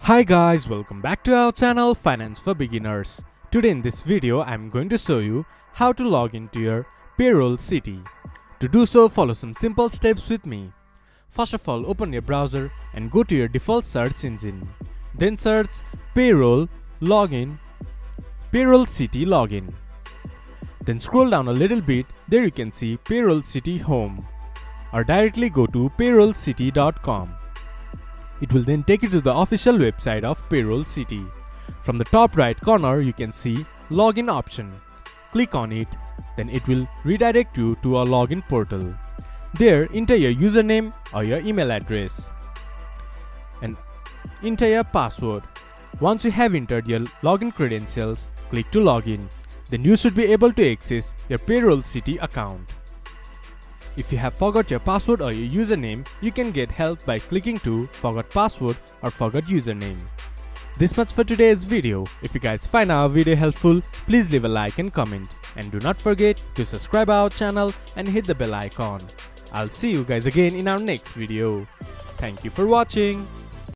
Hi guys, welcome back to our channel Finance for Beginners. Today in this video I'm going to show you how to log into your Payroll City. To do so, follow some simple steps with me. First of all, open your browser and go to your default search engine. Then search Payroll Login, Payroll City Login. Then scroll down a little bit, there you can see Payroll City Home. Or directly go to payrollcity.com. It will then take you to the official website of Payroll City. From the top right corner you can see login option. Click on it, then it will redirect you to a login portal. There enter your username or your email address and enter your password. Once you have entered your login credentials, click to login. Then you should be able to access your Payroll City account. If you have forgot your password or your username, you can get help by clicking to forgot password or forgot username. This much for today's video. If you guys find our video helpful, please leave a like and comment. And do not forget to subscribe our channel and hit the bell icon. I'll see you guys again in our next video. Thank you for watching.